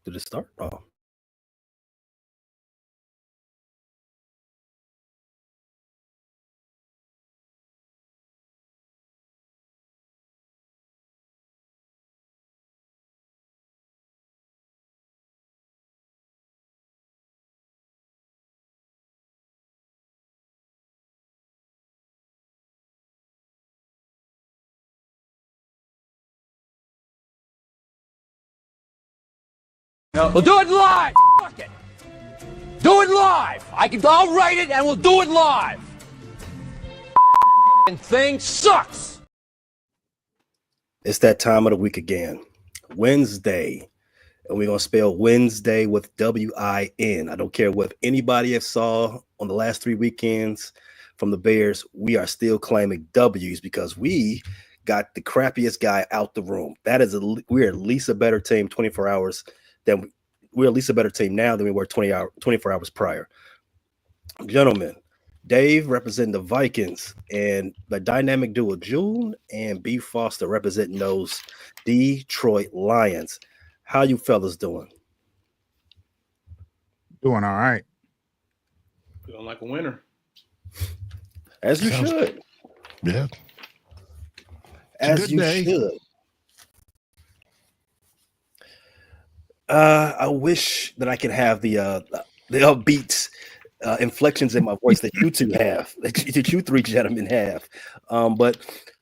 Did it start? Oh. We'll do it live. Fuck it. Do it live. I'll write it and we'll do it live. And thing sucks. It's that time of the week again. Wednesday. And we're going to spell Wednesday with W-I-N. I don't care what anybody has saw on the last 3 weekends from the Bears. We are still claiming W's because we got the crappiest guy out the room. We're at least a better team 24 hours than we're at least a better team now than we were 24 hours prior. Gentlemen, Dave representing the Vikings and the dynamic duo June and B. Foster representing those Detroit Lions. How you fellas doing? Doing all right. Feeling like a winner. As you should. Yeah. As you should. I wish that I could have the upbeat inflections in my voice that you two have, that you three gentlemen have. But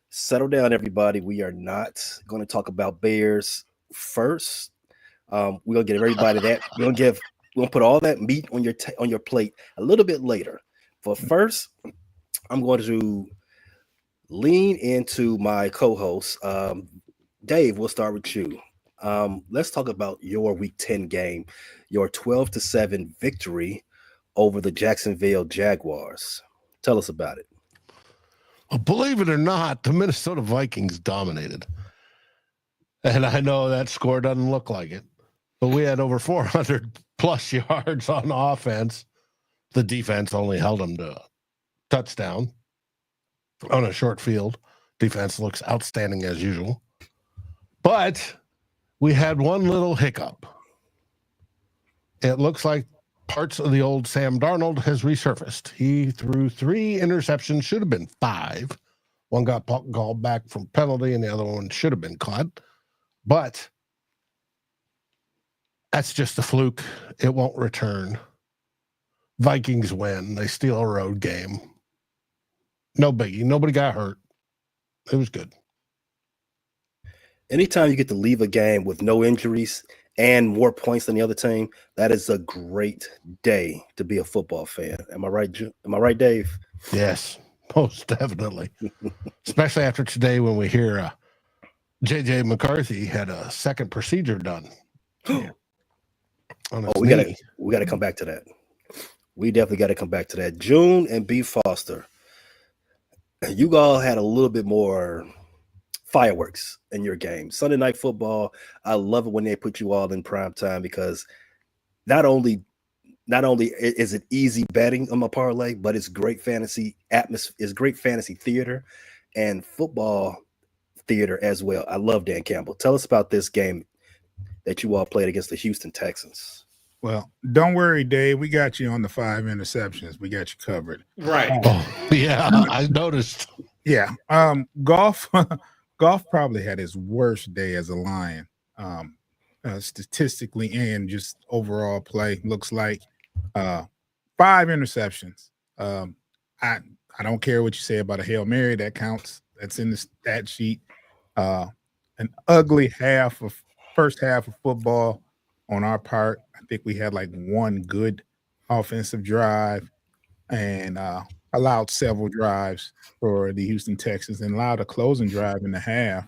settle down, everybody. We are not going to talk about Bears first. We're gonna give everybody that. We're gonna put all that meat on your plate a little bit later. But first, I'm going to lean into my co-host. Dave, we'll start with you. Let's talk about your Week 10 game, your 12-7 victory over the Jacksonville Jaguars. Tell us about it. Well, believe it or not, the Minnesota Vikings dominated. And I know that score doesn't look like it, but we had over 400 plus yards on offense. The defense only held them to a touchdown on a short field. Defense looks outstanding as usual. But we had one little hiccup. It looks like parts of the old Sam Darnold has resurfaced. He threw 3 interceptions, should have been 5. One got called back from penalty, and the other one should have been caught. But that's just a fluke. It won't return. Vikings win. They steal a road game. No biggie. Nobody got hurt. It was good. Anytime you get to leave a game with no injuries and more points than the other team, that is a great day to be a football fan. Am I right? Am I right, Dave? Yes, most definitely. Especially after today when we hear J.J. McCarthy had a second procedure done. We gotta come back to that. We definitely got to come back to that. June and B. Foster, you all had a little bit more fireworks in your game. Sunday Night Football, I love it when they put you all in prime time because not only is it easy betting on my parlay, but it's great fantasy atmosphere, it's great fantasy theater and football theater as well. I love Dan Campbell. Tell us about this game that you all played against the Houston Texans. Well, don't worry, Dave. We got you on the 5 interceptions. We got you covered. Right. Yeah, I noticed. Yeah. Golf probably had his worst day as a Lion, statistically and just overall play. Looks like 5 interceptions. I don't care what you say about a Hail Mary. That counts. That's in the stat sheet. An ugly first half of football on our part. I think we had like one good offensive drive and allowed several drives for the Houston Texans and allowed a closing drive in the half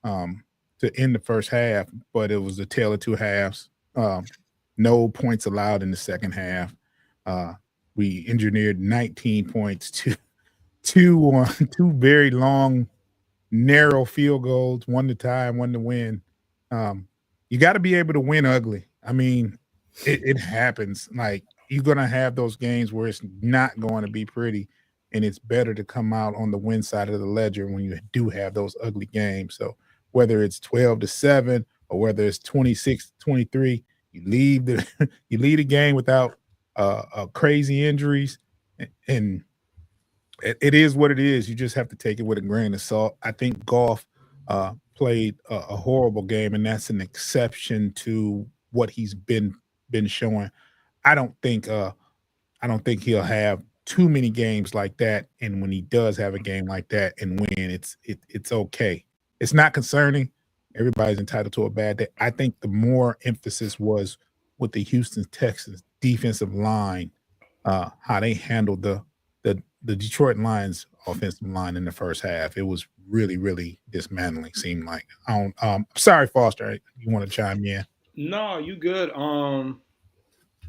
to end the first half, but it was a tale of 2 halves. No points allowed in the second half. We engineered 19 points to two very long, narrow field goals, one to tie and one to win. You got to be able to win ugly. I mean, it happens. Like, you're going to have those games where it's not going to be pretty, and it's better to come out on the win side of the ledger when you do have those ugly games. So whether it's 12-7 or whether it's 26-23, you leave the you leave the game without crazy injuries, and it is what it is. You just have to take it with a grain of salt. I think Goff played a horrible game, and that's an exception to what he's been showing. I don't think he'll have too many games like that. And when he does have a game like that and win, it's okay. It's not concerning. Everybody's entitled to a bad day. I think the more emphasis was with the Houston Texans defensive line, how they handled the Detroit Lions offensive line in the first half. It was really, really dismantling, seemed like. Sorry, Foster, you want to chime in? No, you good.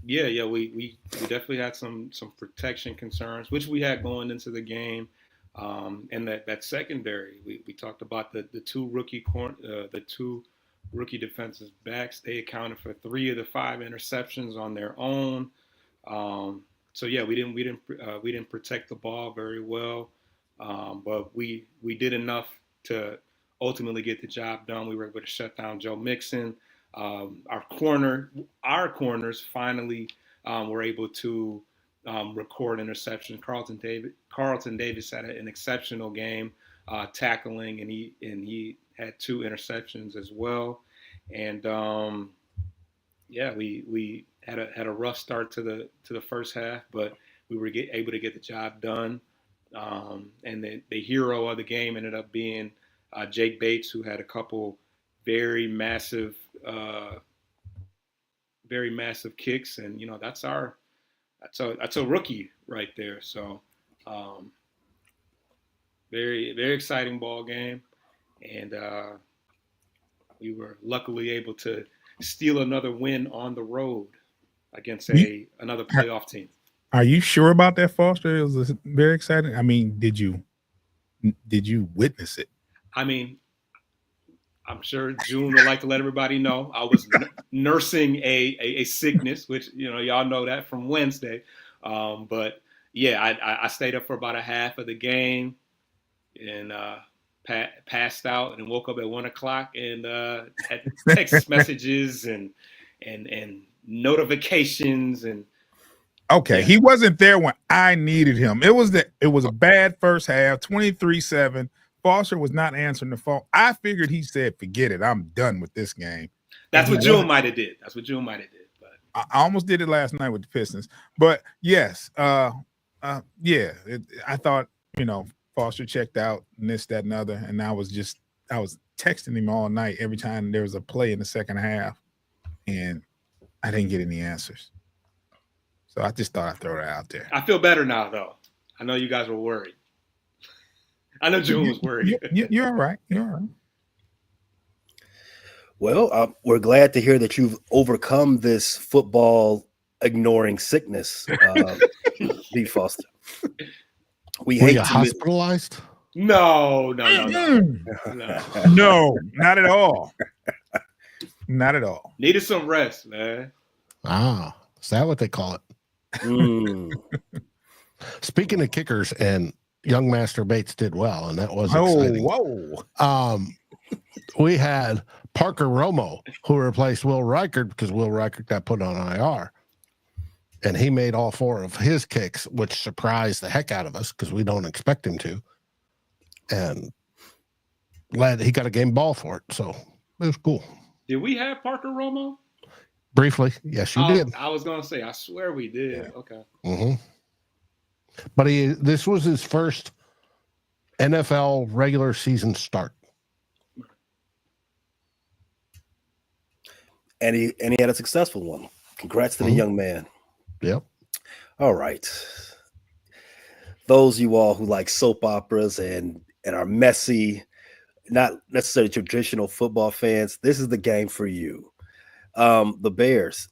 Yeah, we definitely had some protection concerns, which we had going into the game. And that secondary, we talked about the two rookie defensive backs. They accounted for 3 of the 5 interceptions on their own. So yeah, we didn't protect the ball very well, but we did enough to ultimately get the job done. We were able to shut down Joe Mixon. Our corners finally were able to record interceptions. Carlton Davis had an exceptional game tackling, and he had 2 interceptions as well. And yeah, we had a rough start to the first half, but we were able to get the job done. And the hero of the game ended up being Jake Bates, who had a couple very massive kicks, and that's a rookie right there. So very, very exciting ball game, and we were luckily able to steal another win on the road against another playoff team. Are you sure about that, Foster? It was very exciting. I mean, did you witness it? I mean, I'm sure June would like to let everybody know I was nursing a sickness, which y'all know that from Wednesday. But yeah, I stayed up for about a half of the game and passed out and woke up at 1:00 and had text messages and notifications and. Okay, he wasn't there when I needed him. It was a bad first half, 23-7. Foster was not answering the phone. I figured he said, "Forget it, I'm done with this game." That's what June might have did. But I almost did it last night with the Pistons. But yes, yeah, I thought Foster checked out, and this, that, and other, and I was texting him all night every time there was a play in the second half, and I didn't get any answers. So I just thought I'd throw that out there. I feel better now, though. I know you guys were worried. I know June was worried. You're all right. You're all right. Well, we're glad to hear that you've overcome this football ignoring sickness, B. Foster. Were you hospitalized? No, not at all. Not at all. Needed some rest, man. Ah, is that what they call it? Speaking of kickers, and young Master Bates did well, and that was exciting. Whoa. We had Parker Romo, who replaced Will Reichard because Will Reichard got put on IR. And he made all 4 of his kicks, which surprised the heck out of us because we don't expect him to. And he got a game ball for it, so it was cool. Did we have Parker Romo? Briefly, yes, you did. I was going to say, I swear we did. Yeah. Okay. Mm-hmm. But this was his first NFL regular season start. And he had a successful one. Congrats to the young man. Yep. All right. Those of you all who like soap operas and are messy, not necessarily traditional football fans, this is the game for you. The Bears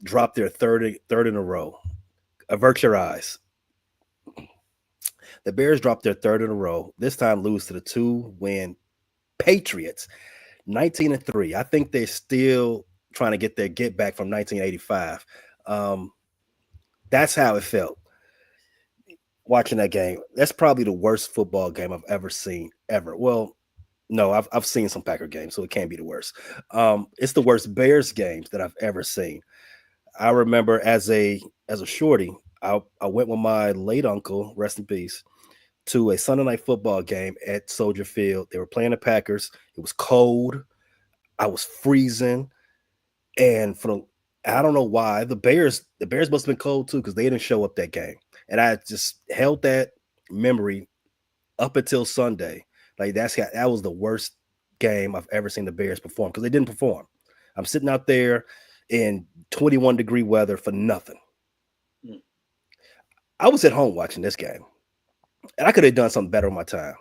dropped their third in a row. Avert your eyes. The Bears dropped their 3rd in a row. This time lose to the 2-win Patriots, 19-3. I think they're still trying to get their get back from 1985. That's how it felt watching that game. That's probably the worst football game I've ever seen, ever. Well, No, I've seen some Packer games, so it can't be the worst. It's the worst Bears games that I've ever seen. I remember as a shorty, I went with my late uncle, rest in peace, to a Sunday night football game at Soldier Field. They were playing the Packers. It was cold. I was freezing, and I don't know why the Bears must have been cold too because they didn't show up that game, and I just held that memory up until Sunday. Like that was the worst game I've ever seen the Bears perform because they didn't perform. I'm sitting out there in 21-degree weather for nothing. Mm. I was at home watching this game, and I could have done something better with my time.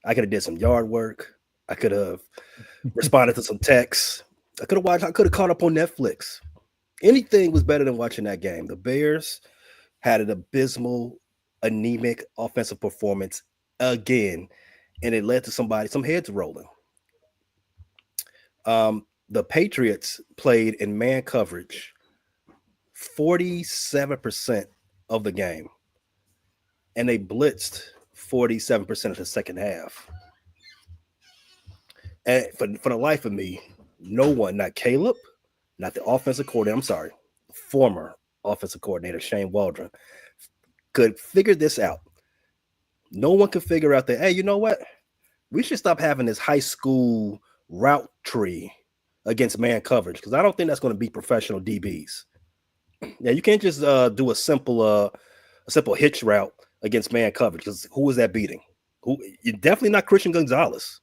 I could have did some yard work. I could have responded to some texts. I could have caught up on Netflix. Anything was better than watching that game. The Bears had an abysmal, anemic offensive performance again, and it led to some heads rolling. The Patriots played in man coverage 47% of the game, and they blitzed 47% of the second half. And for the life of me, no one, not Caleb, not the offensive coordinator, I'm sorry, former offensive coordinator Shane Waldron, could figure this out. No one could figure out that, hey, you know what? We should stop having this high school route tree against man coverage because I don't think that's going to beat professional DBs. Yeah, you can't just do a simple hitch route against man coverage because who is that beating? You're definitely not Christian Gonzalez.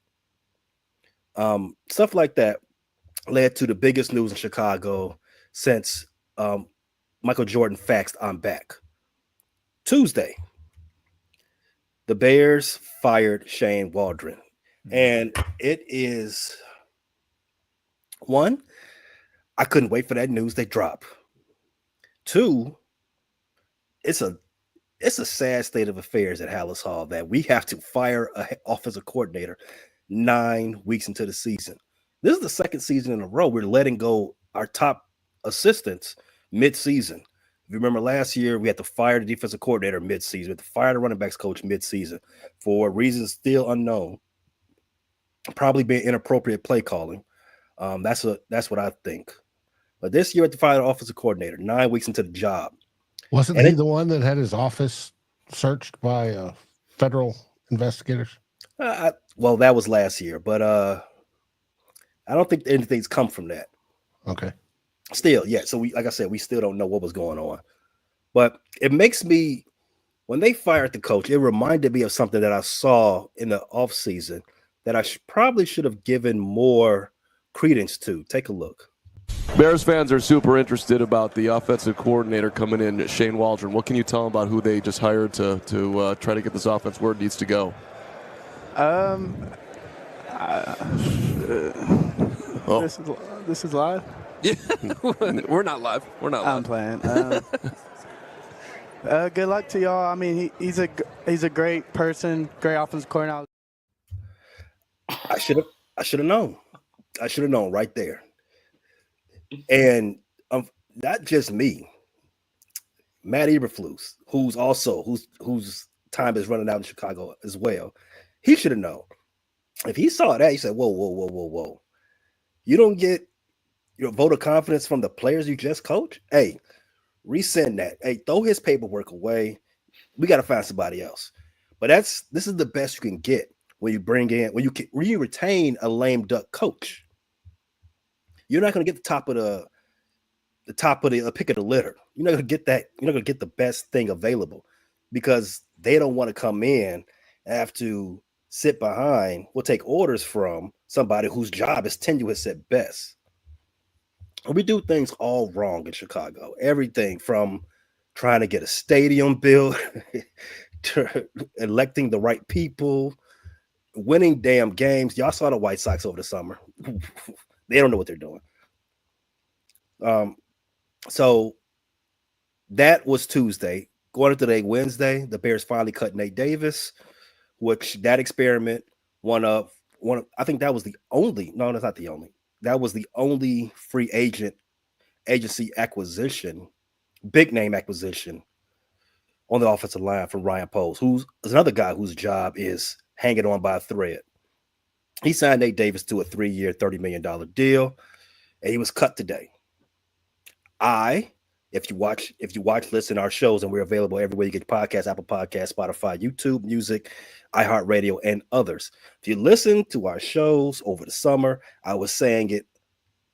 Stuff like that led to the biggest news in Chicago since Michael Jordan faxed "I'm back." Tuesday, the Bears fired Shane Waldron, and it is one. I couldn't wait for that news to drop. Two, it's a sad state of affairs at Hallis Hall that we have to fire an offensive coordinator 9 weeks into the season. This is the second season in a row we're letting go our top assistants mid-season. If you remember last year, we had to fire the defensive coordinator mid-season. We had to fire the running backs coach mid-season for reasons still unknown. Probably being inappropriate play calling. That's what I think. But this year, we had to fire the offensive coordinator 9 weeks into the job. Wasn't he the one that had his office searched by federal investigators? Well, that was last year, but I don't think anything's come from that. Okay. Still, yeah. So like I said, we still don't know what was going on. But it makes me, when they fired the coach, it reminded me of something that I saw in the offseason that I probably should have given more credence to. Take a look. Bears fans are super interested about the offensive coordinator coming in, Shane Waldron. What can you tell them about who they just hired to try to get this offense where it needs to go? This is live? Yeah, we're not live. We're not live. I'm playing. Good luck to y'all. I mean, he's a great person, great offensive coordinator. I should have known. I should have known right there. And not just me, Matt Eberflus, whose time is running out in Chicago as well. He should have known. If he saw that, he said, whoa. You don't get your vote of confidence from the players you just coach? Hey, resend that. Hey, throw his paperwork away. We got to find somebody else. But this is the best you can get when you retain a lame duck coach. You're not going to get the top of the pick of the litter. You're not going to get that. You're not going to get the best thing available because they don't want to come in and have to sit behind or take orders from somebody whose job is tenuous at best. We do things all wrong in Chicago. Everything from trying to get a stadium built to electing the right people, winning damn games. Y'all saw the White Sox over the summer. They don't know what they're doing. So that was Tuesday. Going into today, Wednesday, the Bears finally cut Nate Davis, which that experiment, I think that was the only, no, that's not the only. That was the only free agency acquisition, big name acquisition on the offensive line from Ryan Poles, who's another guy whose job is hanging on by a thread. He signed Nate Davis to a 3-year, $30 million deal, and he was cut today. If you watch, listen to our shows, and we're available everywhere you get podcasts, Apple Podcasts, Spotify, YouTube, Music, iHeartRadio, and others. If you listen to our shows over the summer, I was saying it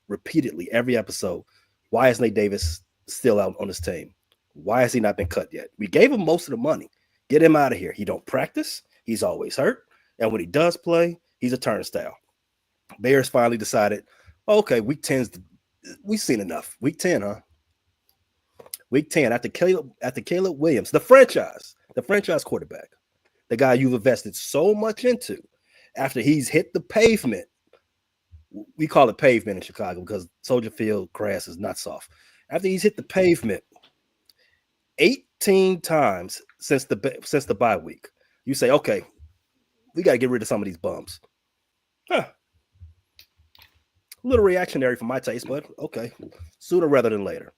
repeatedly every episode. Why is Nate Davis still out on this team? Why has he not been cut yet? We gave him most of the money. Get him out of here. He don't practice. He's always hurt. And when he does play, he's a turnstile. Bears finally decided, okay, week 10's, we've seen enough. Week 10, huh? Week 10, after Caleb Williams, the franchise quarterback, the guy you've invested so much into, after he's hit the pavement. We call it pavement in Chicago because Soldier Field grass is not soft. After he's hit the pavement 18 times since the bye week, you say, okay, we got to get rid of some of these bums. A little reactionary for my taste, but okay, sooner rather than later.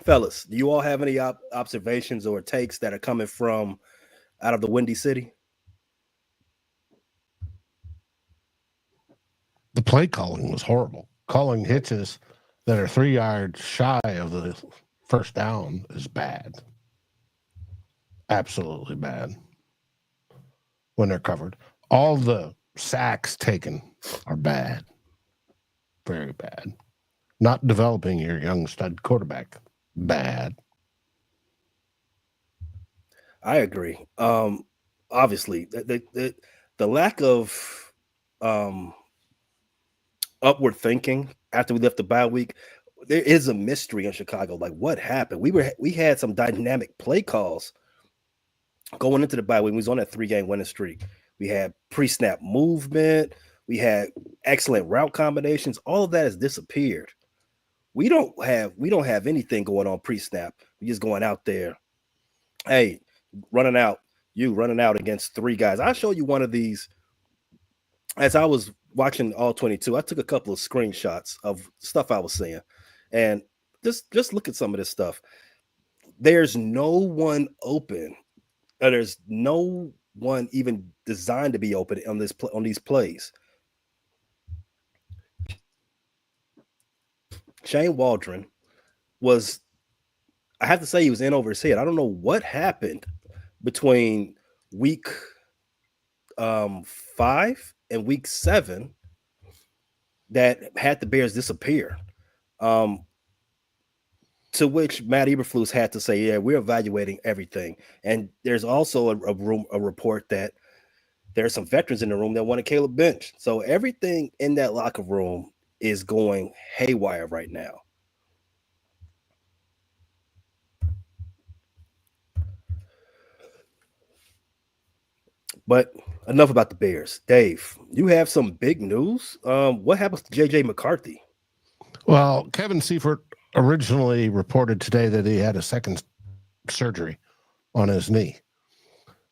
Fellas, do you all have any observations or takes that are coming from out of the Windy City? The play calling was horrible. Calling hitches that are 3 yards shy of the first down is bad. Absolutely bad when they're covered. All the sacks taken are bad. Very bad. Not developing your young stud quarterback. Bad. I agree. Obviously, the lack of upward thinking after we left the bye week, there is a mystery in Chicago. Like, what happened? We had some dynamic play calls going into the bye week. We was on that 3-game winning streak. We had pre-snap movement. We had excellent route combinations. All of that has disappeared. We don't have anything going on pre-snap. We're just going out there. Hey, running out against 3 guys. I'll show you one of these. As I was watching all 22, I took a couple of screenshots of stuff I was seeing. And just look at some of this stuff. There's no one open. There's no one even designed to be open on these plays. Shane Waldron was, I have to say, he was in over his head. I don't know what happened between week 5 and week 7 that had the Bears disappear. To which Matt Eberflus had to say, yeah, we're evaluating everything. And there's also a report that there are some veterans in the room that want to Caleb bench. So everything in that locker room is going haywire right now. But enough about the Bears. Dave, you have some big news. What happens to J.J. McCarthy? Well, Kevin Seifert originally reported today that he had a second surgery on his knee.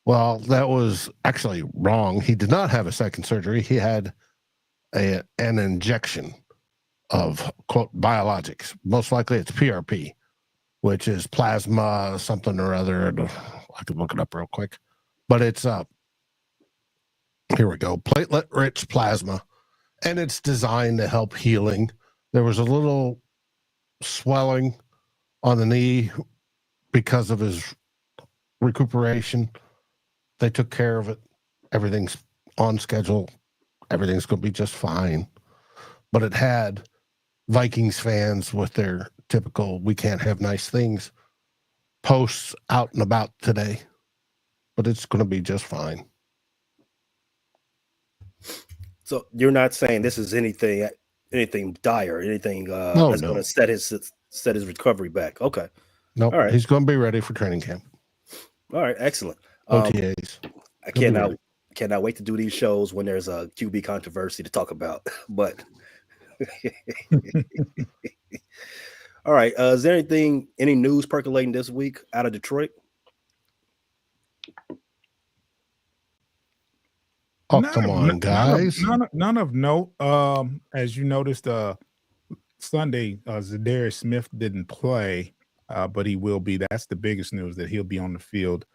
Well, that was actually wrong. He did not have a second surgery. He had an injection of, quote, biologics. Most likely it's PRP, which is plasma something or other. I could look it up real quick. But it's, here we go, platelet-rich plasma, and it's designed to help healing. There was a little swelling on the knee because of his recuperation. They took care of it. Everything's on schedule. Everything's going to be just fine. But it had Vikings fans with their typical "we can't have nice things" posts out and about today. But it's going to be just fine. So you're not saying this is anything dire, anything that's going to set his recovery back? Okay. Nope. All right. He's going to be ready for training camp. All right. excellent. OTAs. I cannot wait to do these shows when there's a QB controversy to talk about. But all right. Is there any news percolating this week out of Detroit? Oh, come on, guys. None of note. As you noticed, Sunday, Zadarius Smith didn't play, but he will be. That's the biggest news, that he'll be on the field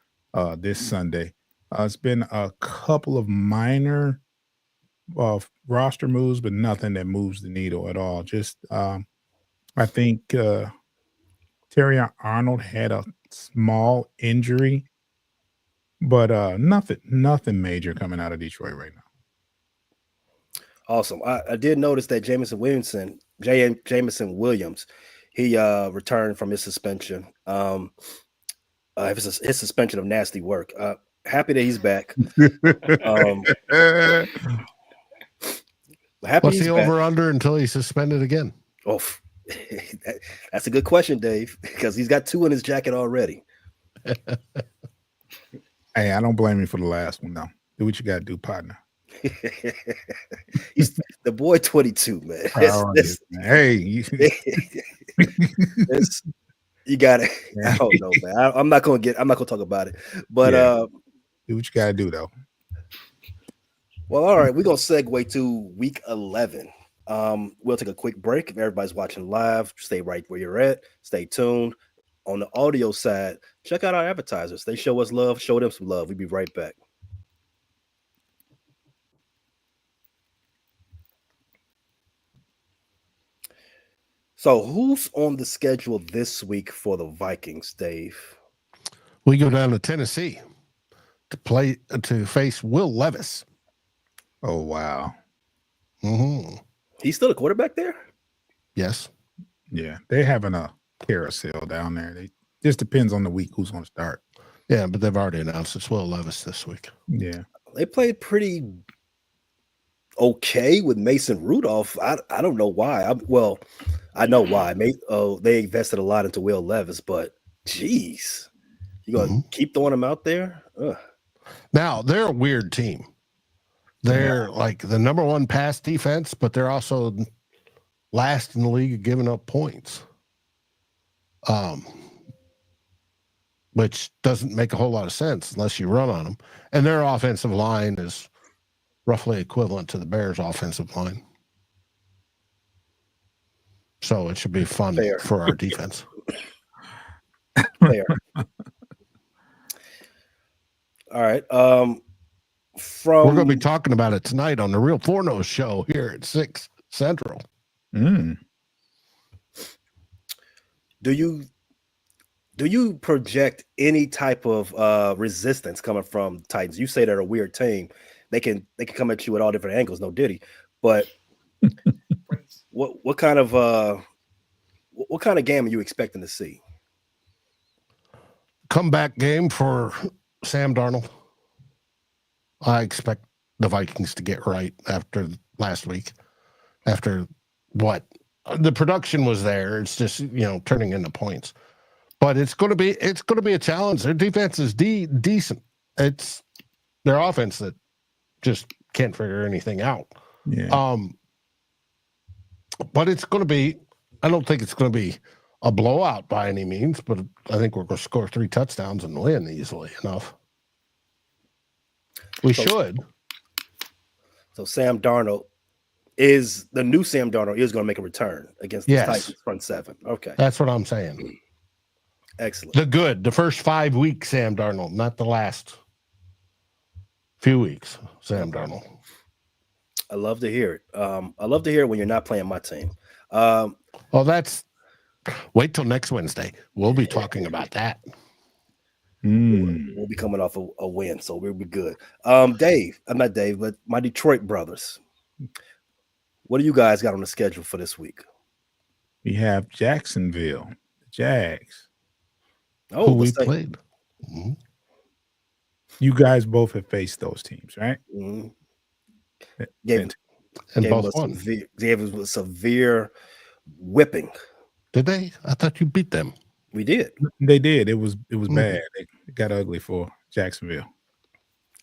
this Sunday. It's been a couple of minor roster moves, but nothing that moves the needle at all. Just I think Terry Arnold had a small injury, but nothing major coming out of Detroit right now. Awesome. I did notice that Jameson Williams, he returned from his suspension. His suspension of nasty work. Happy that he's back. Happy What's he's the back. over under until he's suspended again? Oh, that's a good question, Dave, because he's got 2 in his jacket already. Hey, I don't blame you for the last one, though. Do what you got to do, partner. He's the boy 22, man. Hey, you got it. I don't know, man. I'm not gonna talk about it. But do what you gotta do, though. Well, all right, we're gonna segue to week 11. We'll take a quick break. If everybody's watching live, stay right where you're at. Stay tuned. On the audio side, check out our advertisers. They show us love, show them some love. We'll be right back. So, who's on the schedule this week for the Vikings, Dave? We go down to Tennessee to face Will Levis. Oh, wow. Mm-hmm. He's still a quarterback there? Yes. Yeah, they're having a carousel down there. It just depends on the week who's going to start. Yeah, but they've already announced it's Will Levis this week. Yeah. They played pretty okay with Mason Rudolph. I don't know why. I know why. They invested a lot into Will Levis, but geez, you gonna keep throwing him out there? Ugh. Now they're a weird team. They're like the number 1 pass defense, but they're also last in the league of giving up points. Which doesn't make a whole lot of sense unless you run on them. And their offensive line is roughly equivalent to the Bears' offensive line. So it should be fun for our defense. Fair. All right. We're going to be talking about it tonight on the Real Forno show here at 6 Central. Do you project any type of resistance coming from Titans? You say they're a weird team. They can come at you at all different angles, no diddy. But what kind of game are you expecting to see? Comeback game for Sam Darnold. I expect the Vikings to get right after last week. After what the production was there, it's just turning into points. But it's going to be a challenge. Their defense is decent. It's their offense that just can't figure anything out. Yeah. But it's going to be. I don't think it's going to be a blowout by any means. But I think we're going to score 3 touchdowns and win easily enough. We should. So Sam Darnold is the new Sam Darnold is going to make a return against the Titans front 7. Okay, that's what I'm saying. Excellent. The first 5 weeks, Sam Darnold, not the last few weeks, Sam Darnold. I love to hear it. I love to hear it when you're not playing my team. Wait till next Wednesday. We'll be talking about that. We'll be coming off a win, so we'll be good. Dave, I'm not Dave, but my Detroit brothers. What do you guys got on the schedule for this week? We have Jacksonville, Jags. Oh, who we played. Mm-hmm. You guys both have faced those teams, right? Mm-hmm. Gave both won. Gave us a severe whipping. Did they? I thought you beat them. We did. They did. It was bad. It got ugly for Jacksonville.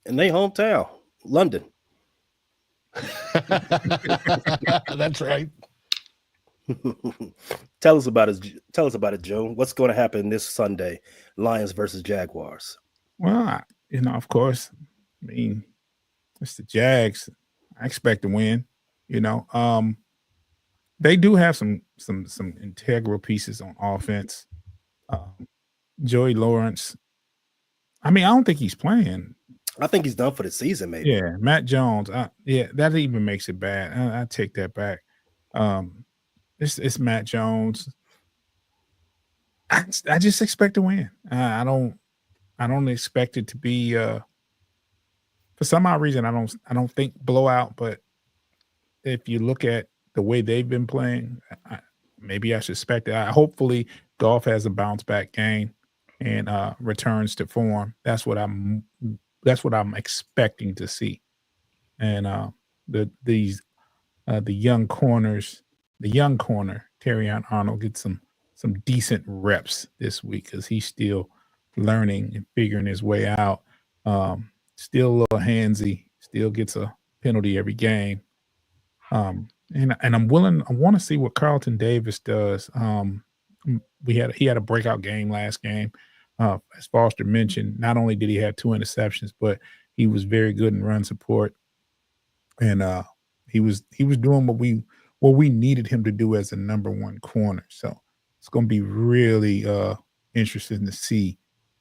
And they hometown, London. That's right. Tell us about it, Joe. What's going to happen this Sunday? Lions versus Jaguars. Well, of course. I mean, it's the Jags. I expect to win. They do have some integral pieces on offense. Joey Lawrence. I mean, I don't think he's playing. I think he's done for the season, maybe. Yeah, Matt Jones. Yeah, that even makes it bad. I take that back. It's Matt Jones. I just expect to win. I don't expect it to be for some odd reason. I don't think blowout. But if you look at the way they've been playing, maybe I should expect it. Hopefully, Golf has a bounce back game and returns to form. That's what I'm expecting to see. And the young corners, the young corner Terrion Arnold gets some decent reps this week because he's still learning and figuring his way out. Still a little handsy, still gets a penalty every game. And I want to see what Carlton Davis does. He had a breakout game last game. As Foster mentioned, not only did he have 2 interceptions, but he was very good in run support. And he was doing what we needed him to do as a number 1 corner. So it's going to be really interesting to see.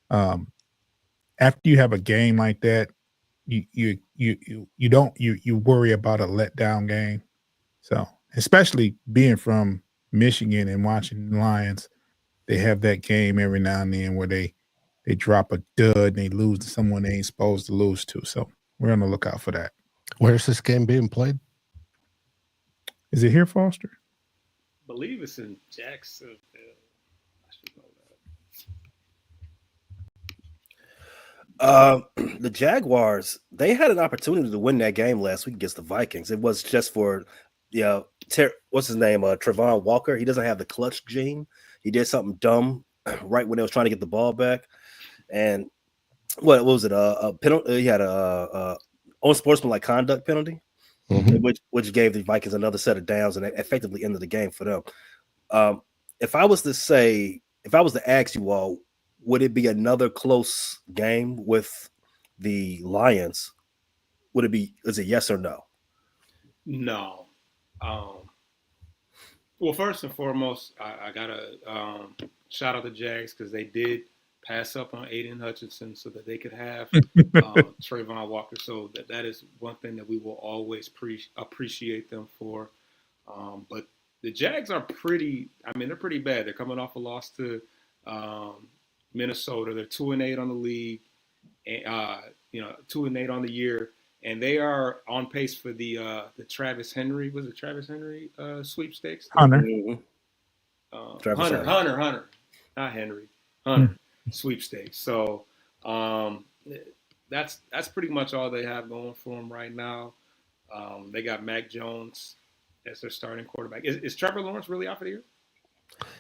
After you have a game like that, you worry about a letdown game. So especially being from Michigan and watching the Lions, they have that game every now and then where they drop a dud and they lose to someone they ain't supposed to lose to. So we're on the lookout for that. Where's this game being played? Is it here, Foster? I believe it's in Jacksonville. I should know that. The Jaguars, they had an opportunity to win that game last week against the Vikings. It was just for, what's his name? Trevon Walker. He doesn't have the clutch gene. He did something dumb right when they was trying to get the ball back. And what was it? A penalty. He had a unsportsmanlike conduct penalty, which gave the Vikings another set of downs and effectively ended the game for them. If I was to ask you all, would it be another close game with the Lions? Is it yes or no? No. Well, first and foremost, I gotta shout out the Jags because they did pass up on Aiden Hutchinson so that they could have Trayvon Walker. So that is one thing that we will always appreciate them for. But the Jags are they're pretty bad. They're coming off a loss to Minnesota. They're 2-8 on the league, 2-8 on the year, and they are on pace for the Travis Henry. Was it Travis Henry sweepstakes? Hunter. Hunter, not Henry. Hunter sweepstakes. So that's pretty much all they have going for them right now. They got Mac Jones as their starting quarterback. Is Trevor Lawrence really out for the year?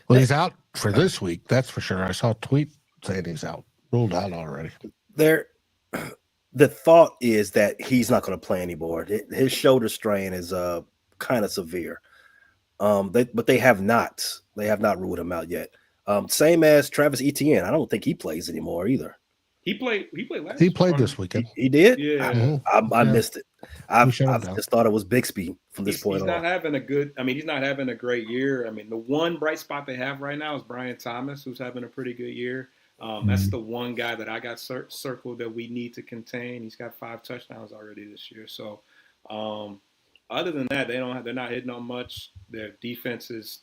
Well, he's out for this week. That's for sure. I saw a tweet saying he's out, ruled out already. The thought is that he's not going to play anymore. His shoulder strain is kind of severe. But they have not ruled him out yet. Same as Travis Etienne. I don't think he plays anymore either. He played last. He played this weekend. He did. Yeah, I missed it. I just thought it was Bixby from this point on. He's not having a great year. I mean, the one bright spot they have right now is Brian Thomas, who's having a pretty good year. That's the one guy that I got circled that we need to contain. He's got 5 touchdowns already this year. So, other than that, they're not hitting on much. Their defense is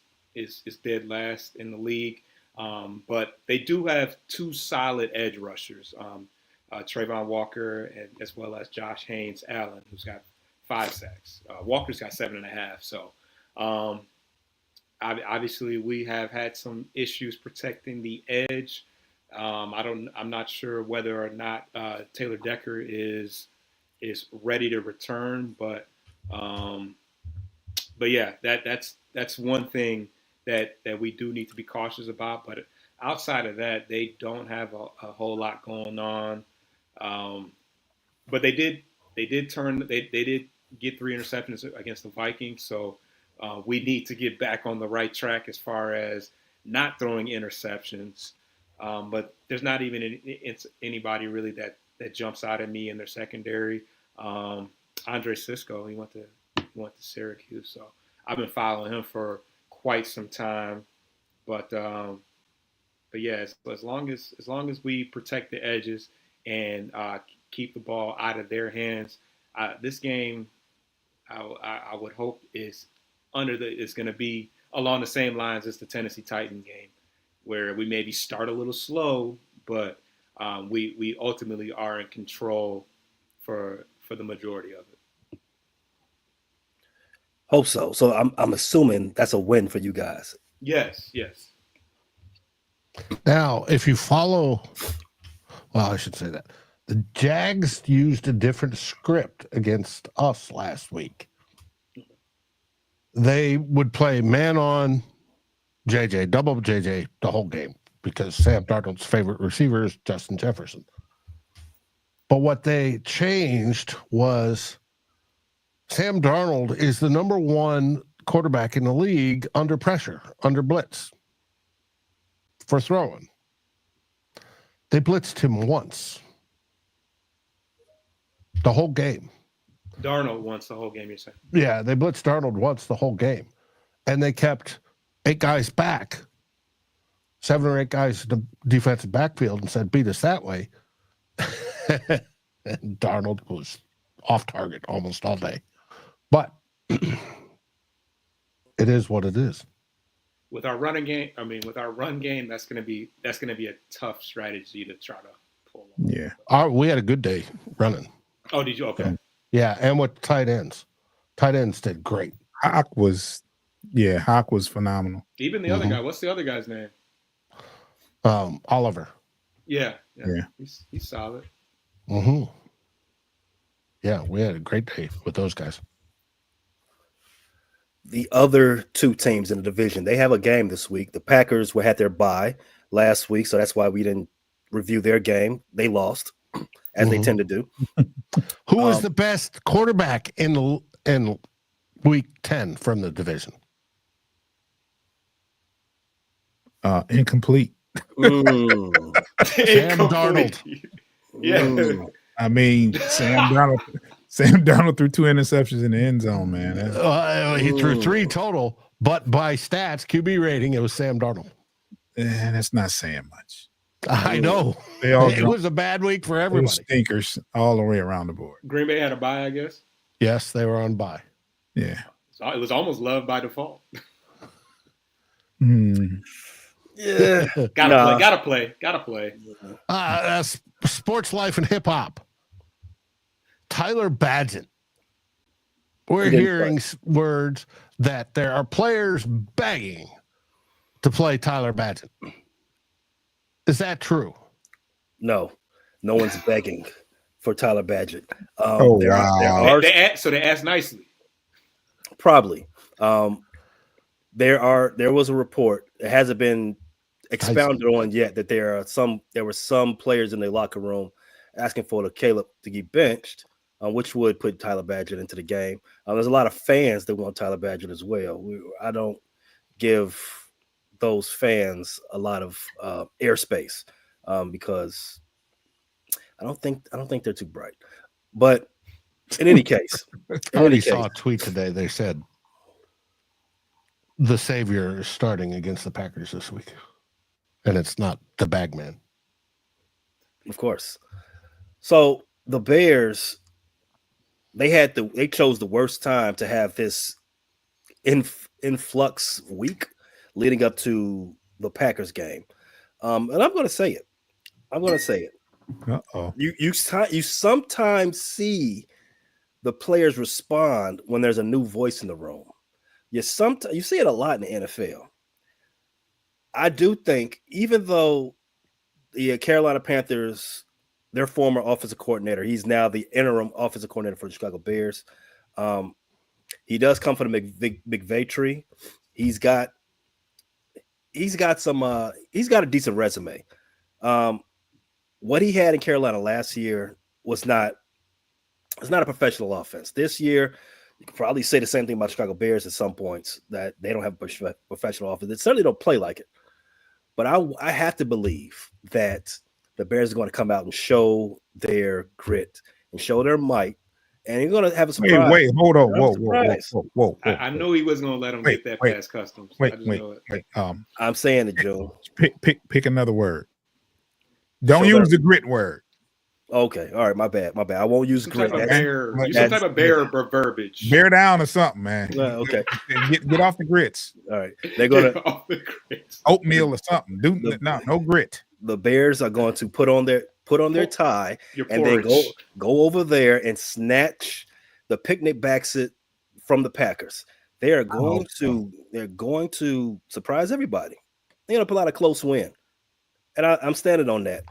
dead last in the league. But they do have 2 solid edge rushers, Trayvon Walker as well as Josh Haynes Allen, who's got 5 sacks. Walker's got 7.5. So obviously we have had some issues protecting the edge. I'm not sure whether or not Taylor Decker is ready to return, but yeah, that's one thing that we do need to be cautious about. But outside of that, they don't have a whole lot going on. But they did get 3 interceptions against the Vikings. So we need to get back on the right track as far as not throwing interceptions. But there's not even anybody really that jumps out at me in their secondary. Andre Sisco, he went to Syracuse. So I've been following him for quite some time, but yeah, as long as we protect the edges and keep the ball out of their hands. This game, I would hope is going to be along the same lines as the Tennessee Titan game, where we maybe start a little slow, but we ultimately are in control for the majority of it. Hope so. So I'm assuming that's a win for you guys. Yes. Now, if you follow, well, I should say that the Jags used a different script against us last week. They would play man on JJ, double JJ the whole game because Sam Darnold's favorite receiver is Justin Jefferson. But what they changed was Sam Darnold is the number one quarterback in the league under pressure, under blitz for throwing. They blitzed him once. The whole game. Darnold once the whole game, you're saying? Yeah, they blitzed Darnold once the whole game. And they kept 8 guys back, 7 or 8 guys in the defensive backfield and said, beat us that way. And Darnold was off target almost all day. But it is what it is. With our running game, with our run game, that's gonna be a tough strategy to try to pull off. Yeah. We had a good day running. Oh, did you? Okay. Yeah, and with tight ends. Tight ends did great. Hawk was phenomenal. Even the other guy, what's the other guy's name? Oliver. Yeah. He's solid. Mm-hmm. Yeah, we had a great day with those guys. The other 2 teams in the division, they have a game this week. The Packers had their bye last week, so that's why we didn't review their game. They lost, as they tend to do. Who is the best quarterback in Week 10 from the division? Incomplete. Sam Darnold. Yeah. I mean, Sam Darnold threw 2 interceptions in the end zone, man. He threw 3 total, but by stats, QB rating, it was Sam Darnold. That's not saying much. I know. It was a bad week for everybody. Stinkers all the way around the board. Green Bay had a bye, I guess. Yes, they were on bye. Yeah. So it was almost love by default. Yeah. Gotta play. Sports life and hip hop. Tyler Badgett. We're He didn't hearing words that there are players begging to play Tyler Badgett. Is that true? No one's begging for Tyler Badgett. Wow. So they asked nicely. Probably. There was a report. It hasn't been expounded on yet that there were some players in the locker room asking for Caleb to get benched, which would put Tyler Badgett into the game. There's a lot of fans that want Tyler Badgett as well. I don't give those fans a lot of airspace because I don't think they're too bright. But in any case, I saw a tweet today. They said the savior is starting against the Packers this week, and it's not the bagman. Of course. So the Bears, they chose the worst time to have this influx week leading up to the Packers game. And I'm going to say it. Uh-oh. You sometimes see the players respond when there's a new voice in the room. You see it a lot in the NFL. I do think, even though the Carolina Panthers, their former offensive coordinator, he's now the interim offensive coordinator for the Chicago Bears. He does come from the McVay tree. He's got a decent resume. What he had in Carolina last year was not a professional offense. This year, you could probably say the same thing about Chicago Bears at some points, that they don't have a professional offense. They certainly don't play like it. But I have to believe that the Bears are going to come out and show their grit and show their might, and you're going to have a surprise. Wait, hold on. Whoa. I know he wasn't going to let him get that past customs. Wait. I'm saying it, Joe. Pick another word. Don't use the grit word. Okay, all right, my bad. I won't use Some grit. type of That's- bear. Use some that's- type of bear verbiage. Bear down or something, man. Okay, Get off the grits. all right. They're gonna Get off the grits. Oatmeal or something. No grit. the Bears are going to put on their tie Your and then porridge. go over there and snatch the picnic basket from the Packers. They're going to surprise everybody. They're gonna pull out a close win, and I'm standing on that.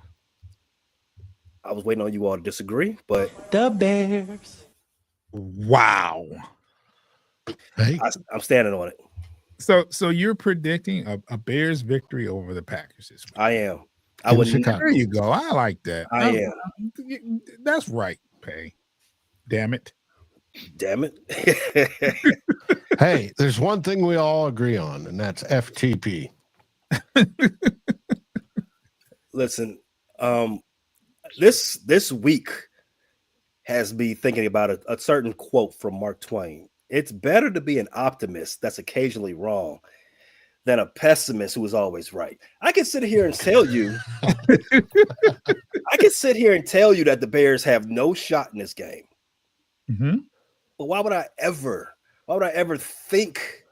I was waiting on you all to disagree, but The Bears. Wow. Hey, I'm standing on it. So you're predicting a Bears victory over the Packers this week. I am. I In would. Chicago. There you go. I like that. I am. That's right, Pay. Damn it. Damn it. hey, there's one thing we all agree on, and that's FTP. Listen, this week has me thinking about a certain quote from Mark Twain. It's better to be an optimist that's occasionally wrong than a pessimist who is always right. I can sit here and tell you, that the Bears have no shot in this game. Mm-hmm. But why would I ever think?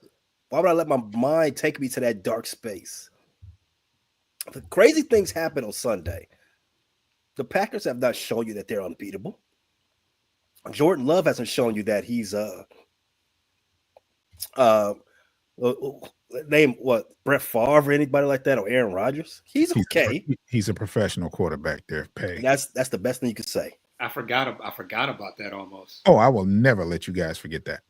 Why would I let my mind take me to that dark space? The crazy things happen on Sunday. The Packers have not shown you that they're unbeatable. Jordan Love hasn't shown you that he's name what Brett Favre or anybody like that or Aaron Rodgers. He's okay. He's a professional quarterback there, Pay. That's the best thing you could say. I forgot about that almost. Oh, I will never let you guys forget that.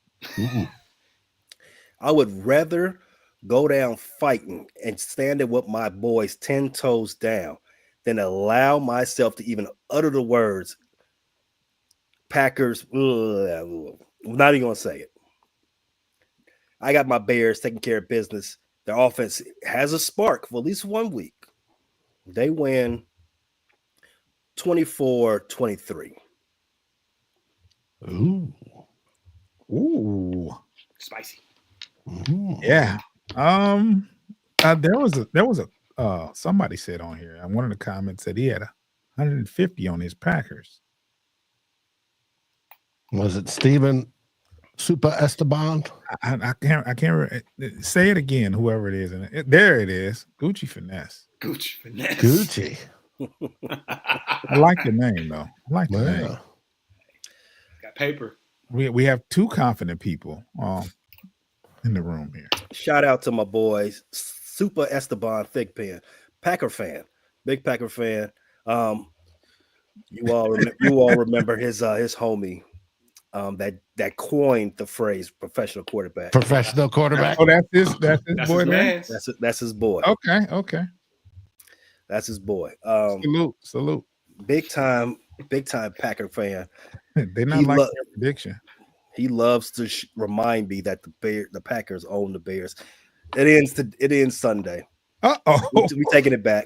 I would rather go down fighting and standing with my boys 10 toes down than allow myself to even utter the words Packers. I'm not even gonna say it. I got my Bears taking care of business. Their offense has a spark for at least 1 week. They win 24-23. Ooh. Spicy. Yeah. There was a somebody said on here, one of the comments said he had 150 on his Packers. Was it Steven Super Esteban? I can't say it again, whoever it is. And there it is. Gucci Finesse. Gucci. I like the name though. I like the name. Got paper. We have two confident people in the room here. Shout out to my boys, Super Esteban Thick Pen, Packer fan, big Packer fan. You all remember his homie that coined the phrase professional quarterback. Professional quarterback. Oh, that's his boy there. That's his boy. Okay. That's his boy. Salute. Big time Packer fan. They not like their prediction. He loves to remind me that the Packers own the Bears. It ends Sunday. We taking it back.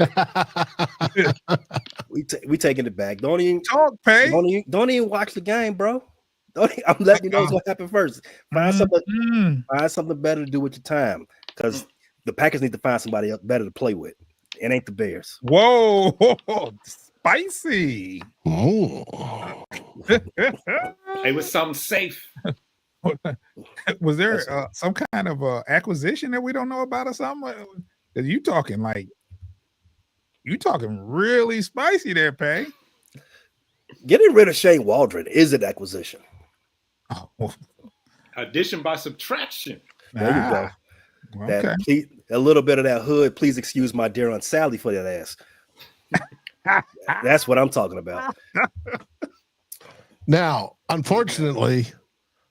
we taking it back. Don't even talk, Pay. Don't even watch the game, bro. I'm letting you know what's gonna happen first. Find something better to do with your time, because the Packers need to find somebody else better to play with. It ain't the Bears. Whoa, spicy. It was something safe. Was there some kind of acquisition that we don't know about or something? You talking really spicy there, Pay. Getting rid of Shane Waldron is an acquisition. Addition by subtraction. There you go. Okay. A little bit of that hood. Please excuse my dear Aunt Sally for that ass. That's what I'm talking about. Now, unfortunately,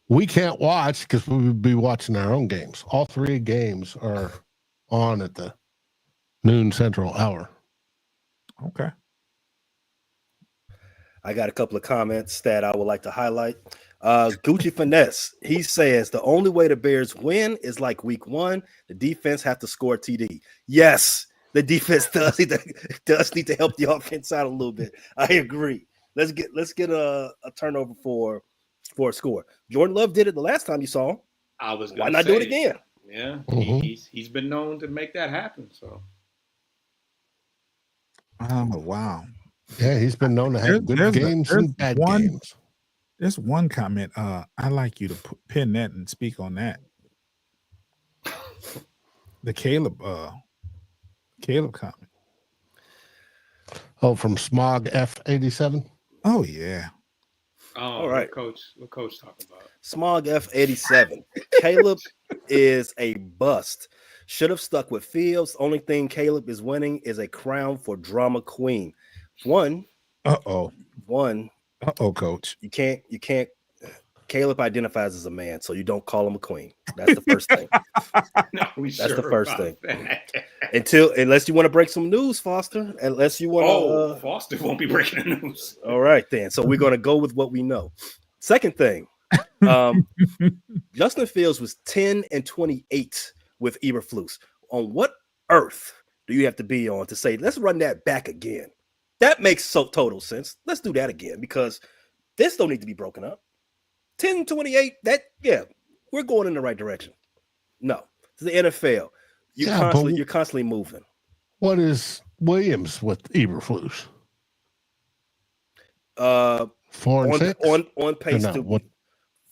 we can't watch because we would be watching our own games. All three games are on at the noon Central hour. Okay. I got a couple of comments that I would like to highlight. Gucci Finesse, he says the only way the Bears win is like week 1. The defense have to score TD. Yes, the defense does need to help the offense out a little bit. I agree. Let's get a turnover for a score. Jordan Love did it the last time you saw him. Why not do it again? Yeah, he's been known to make that happen. So, oh wow. Yeah, he's been known to have good games and bad games. There's one comment. I'd like you to pin that and speak on that. The Caleb comment. Oh, from Smog F87. Oh yeah. Oh, all right. What coach talking about? Smog F87. Caleb is a bust. Should have stuck with Fields. Only thing Caleb is winning is a crown for drama queen. One, coach. You can't. Caleb identifies as a man, so you don't call him a queen. That's the first thing. That's the first thing. Unless you want to break some news, Foster. Unless you want to. Foster won't be breaking the news. All right, then. So we're going to go with what we know. Second thing, Justin Fields was 10-28 with Eberflus. On what earth do you have to be on to say, let's run that back again? That makes total sense. Let's do that again because this don't need to be broken up. 10-28, we're going in the right direction. No, it's the NFL. You're constantly moving. What is Williams with Eberflus? 4-6 on pace no, to what?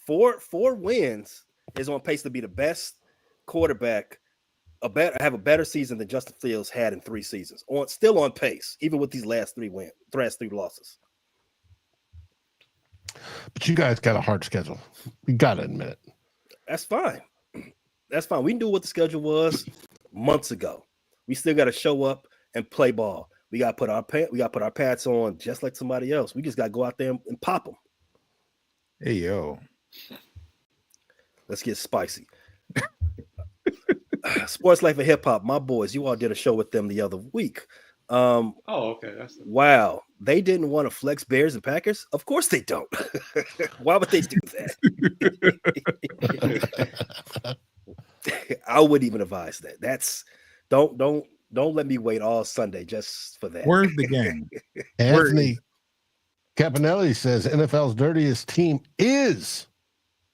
four wins is on pace to be the best quarterback. Have a better season than Justin Fields had in 3 seasons. Still on pace, even with these last 3 losses. But you guys got a hard schedule. You got to admit it. That's fine. That's fine. We knew what the schedule was months ago. We still got to show up and play ball. We got to put our pads on just like somebody else. We just got to go out there and pop them. Hey yo, let's get spicy. Sports Life and Hip Hop, my boys. You all did a show with them the other week. Okay. Wow. They didn't want to flex Bears and Packers? Of course they don't. Why would they do that? I wouldn't even advise that. Don't let me wait all Sunday just for that. Where's the game? Anthony Caponelli says NFL's dirtiest team is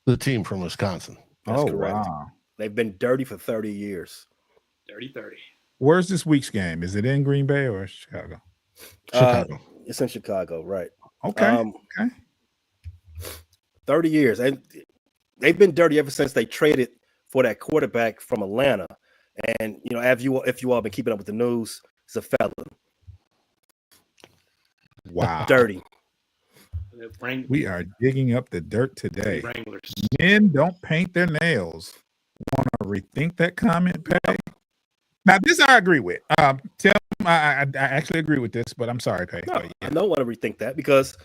the team from Wisconsin. That's correct. Wow. They've been dirty for 30 years. Dirty 30. Where's this week's game? Is it in Green Bay or Chicago? Chicago. It's in Chicago, right? Okay. 30 years. And they've been dirty ever since they traded for that quarterback from Atlanta. And, if you all been keeping up with the news, it's a felon. Wow. Dirty. We are digging up the dirt today. Wranglers. Men don't paint their nails. Want to rethink that comment, Pay? Now, this I agree with. Tim, I actually agree with this, but I'm sorry, Pay. No, I don't want to rethink that because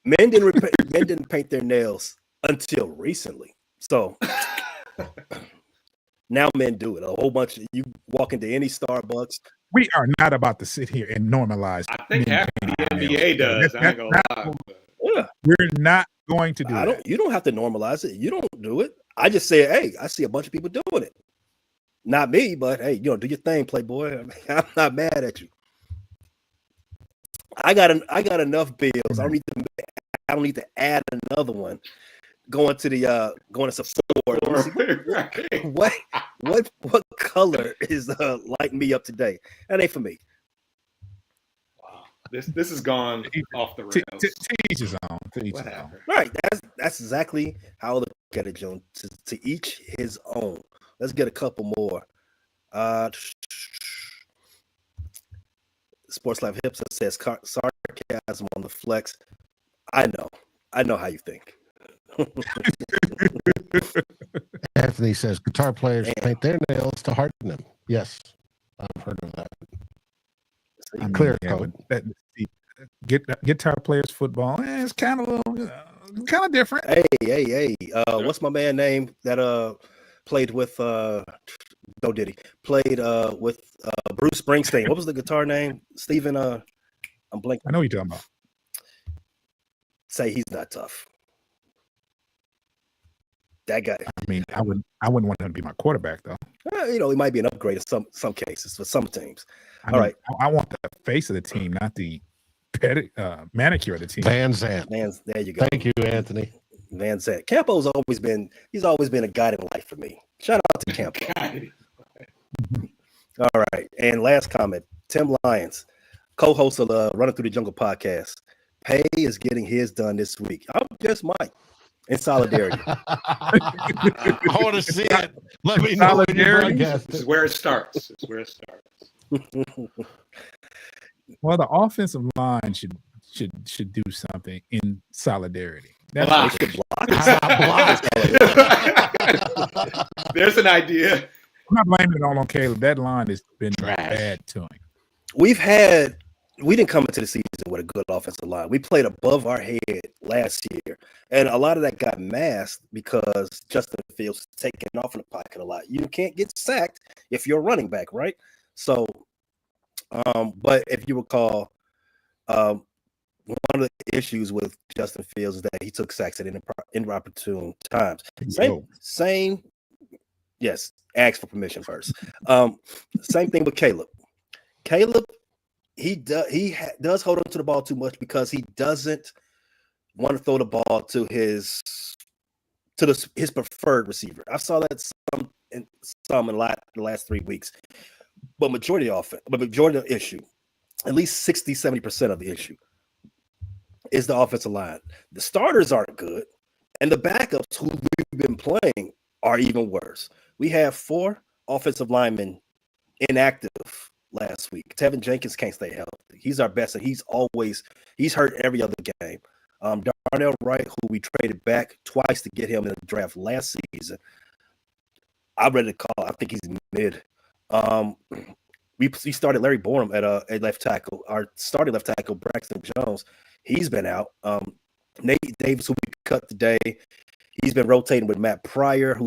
men didn't paint their nails until recently. So now men do it. A whole bunch. You walk into any Starbucks. We are not about to sit here and normalize. I think half the NBA does. I ain't gonna lie. Yeah. We're not going to do that. You don't have to normalize it. You don't do it. I just say, hey, I see a bunch of people doing it. Not me, but hey, do your thing, Playboy. I'm not mad at you. I got enough bills. I don't need to add another one. Going to support. What color is lighting me up today? That ain't for me. Wow, this has gone off the rails. To each his own. Right. That's exactly how I look at it, Joan. To each his own. Let's get a couple more. Sports Life Hipster says sarcasm on the flex. I know how you think. Anthony says guitar players paint their nails to harden them. Yes, I've heard of that. Clear code. Guitar players football. It's kind of different. Hey. What's my man name that played with Go Diddy? Played with Bruce Springsteen. What was the guitar name? Steven I'm blanking. I know what you're talking about. Say he's not tough. That guy. I mean, I wouldn't want him to be my quarterback though. He might be an upgrade in some cases for some teams. All right. I want the face of the team, not the manicure of the team. Van Zandt. There you go. Thank you, Anthony. Van Zandt. Campo's always been a guiding light for me. Shout out to Campo. All right. And last comment, Tim Lyons. co-host of the Running Through the Jungle podcast. Pay is getting his done this week. I'm just Mike in solidarity. I want to see it. Let me know when you broadcast This is it. where it starts. It's where it starts. Well, the offensive line should do something in solidarity. That's Block. what they should. There's an idea. I'm not blaming it all on Caleb. That line has been bad to him. We didn't come into the season with a good offensive line. We played above our head last year, and a lot of that got masked because Justin Fields is taking off in the pocket a lot. You can't get sacked if you're a running back, right? So, but if you recall, one of the issues with Justin Fields is that he took sacks at inopportune times. Same. Yes, ask for permission first. Same thing with Caleb. Caleb, he does hold on to the ball too much because he doesn't want to throw the ball to his preferred receiver. I saw that some in the last 3 weeks. But majority of the issue, at least 60-70% of the issue, is the offensive line. The starters aren't good, and the backups who we've been playing are even worse. We have 4 offensive linemen inactive last week. Tevin Jenkins can't stay healthy. He's our best, and he's hurt every other game. Darnell Wright, who we traded back twice to get him in the draft last season, I'm ready to call. I think he's mid. We started Larry Borum at left tackle. Our starting left tackle, Braxton Jones, he's been out. Nate Davis, who we cut today, he's been rotating with Matt Pryor, who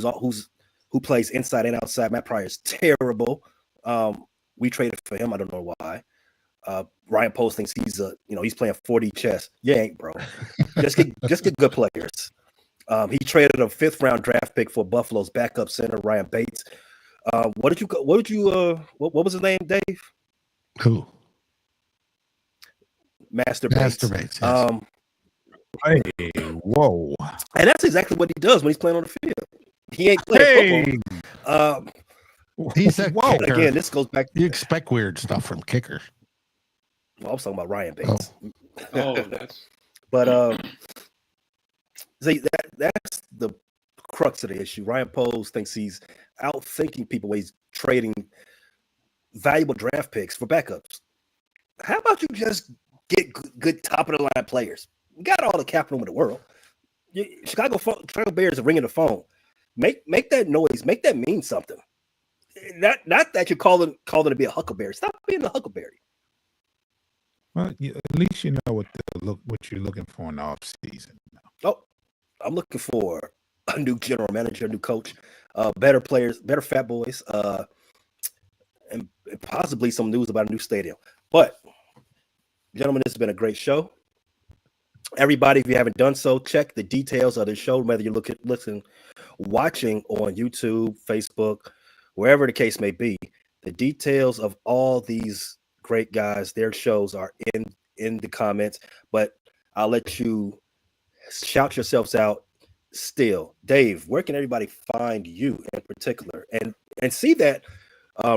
plays inside and outside. Matt Pryor is terrible. We traded for him. I don't know why. Ryan Post thinks he's playing 4D chess. You ain't, bro. Just get good players. He traded a 5th round draft pick for Buffalo's backup center, Ryan Bates. What was his name, Dave? Who? Master Bates. Yes. Hey, whoa. And that's exactly what he does when he's playing on the field. He ain't playing football. He's a kicker. Again, this goes back. You expect weird stuff from kickers. Well, I was talking about Ryan Bates. That's. But see, that's the crux of the issue. Ryan Poles thinks he's outthinking people when he's trading valuable draft picks for backups. How about you just get good top of the line players? You got all the capital in the world. Chicago Bears are ringing the phone. Make that noise. Make that mean something. Not that you're calling it to be a huckleberry. Stop being a huckleberry. Well, at least you know what you're looking for in the off season. Oh, I'm looking for a new general manager, a new coach, better players, better fat boys, and possibly some news about a new stadium. But, gentlemen, this has been a great show. Everybody, if you haven't done so, check the details of the show, whether you're watching on YouTube, Facebook, wherever the case may be. The details of all these great guys, their shows are in the comments, but I'll let you shout yourselves out still. Dave, where can everybody find you in particular and see that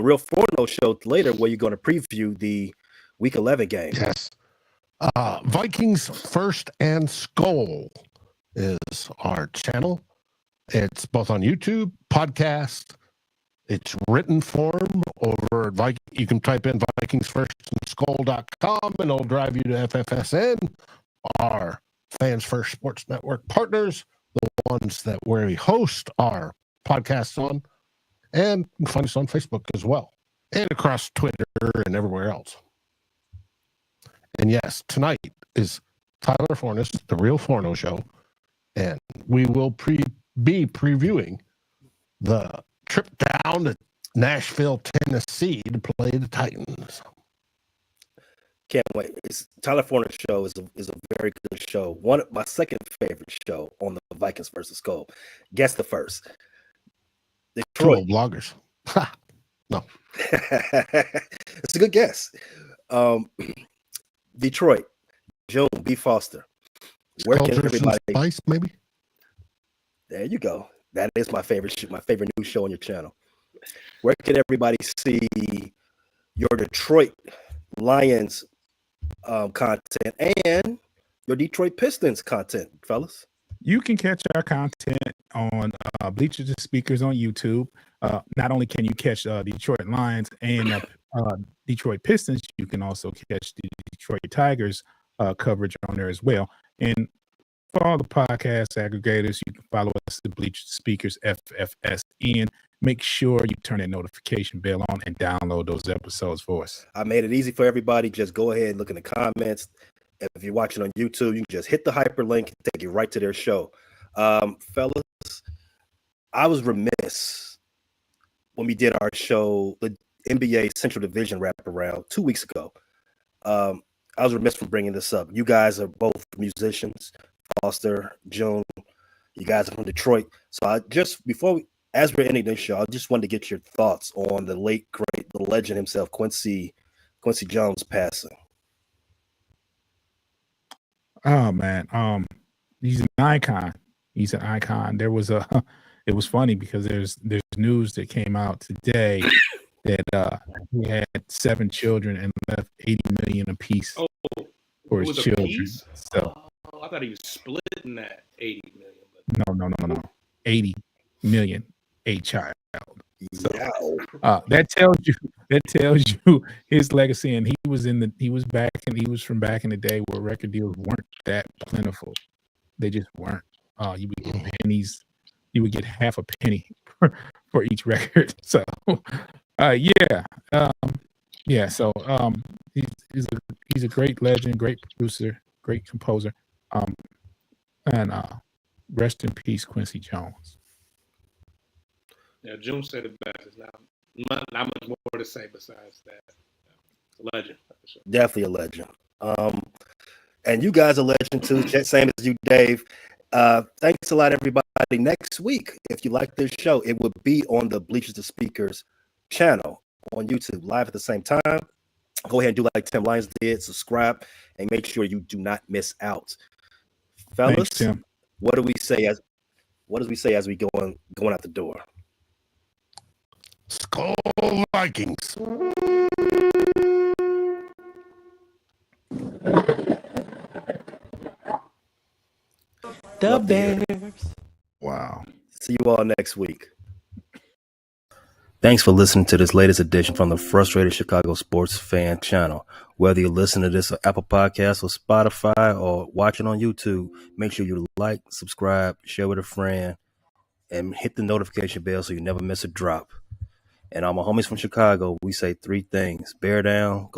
Real Forno show later where you're going to preview the Week 11 game? Yes. Vikings First and Skull is our channel. It's both on YouTube, podcast. It's written form over at you can type in VikingsFirstandSkull.com and it'll drive you to FFSN, our Fans First Sports Network partners, the ones that where we host our podcasts on, and you can find us on Facebook as well, and across Twitter and everywhere else. And yes, tonight is Tyler Fornes, the Real Forno Show, and we will be previewing the trip down to Nashville, Tennessee to play the Titans. Can't wait. Tyler Fornes show is a very good show. My second favorite show on the Vikings versus Skull. Guess the first. Detroit bloggers. No. It's a good guess. Detroit, June, B. Foster. Where can everybody? Spice, maybe. There you go. That is my favorite show, my favorite new show on your channel. Where can everybody see your Detroit Lions content and your Detroit Pistons content, fellas. You can catch our content on Bleachers and Speakers on YouTube. Not only can you catch Detroit Lions and Detroit Pistons, you can also catch the Detroit Tigers coverage on there as well. And for all the podcast aggregators, you can follow us at Bleachers and Speakers FFSN. Make sure you turn that notification bell on and download those episodes for us. I made it easy for everybody. Just go ahead and look in the comments. If you're watching on YouTube, you can just hit the hyperlink and take you right to their show. Fellas, I was remiss when we did our show, the NBA Central Division wraparound 2 weeks ago. I was remiss for bringing this up. You guys are both musicians, Foster, June. You guys are from Detroit. So I just, as we're ending this show, I just wanted to get your thoughts on the late, great, the legend himself, Quincy Jones passing. Oh man, he's an icon. He's an icon. It was funny because there's news that came out today that he had 7 children and left $80 million apiece for his children. So I thought he was splitting that $80 million. No. 80 million a child. So Yeah. that tells you his legacy, and he was from back in the day where record deals weren't that plentiful. They just weren't. You would get pennies. You would get half a penny for each record. So So he's a great legend, great producer, great composer. And rest in peace, Quincy Jones. Yeah, June said it best. It's not much more to say besides that. A legend, for sure. Definitely a legend. And you guys are legend too, same as you, Dave. Thanks a lot, everybody. Next week, if you like this show, it would be on the Bleachers and Speakers channel on YouTube, live at the same time. Go ahead and do like Tim Lyons did, subscribe, and make sure you do not miss out. Fellas, Thanks, Tim. what do we say as we go out the door? Skull Vikings. The Bears. Wow. See you all next week. Thanks for listening to this latest edition from the Frustrated Chicago Sports Fan channel. Whether you listen to this on Apple Podcasts or Spotify or watching on YouTube, make sure you like, subscribe, share with a friend, and hit the notification bell so you never miss a drop. And all my homies from Chicago, we say 3 things: bear down, go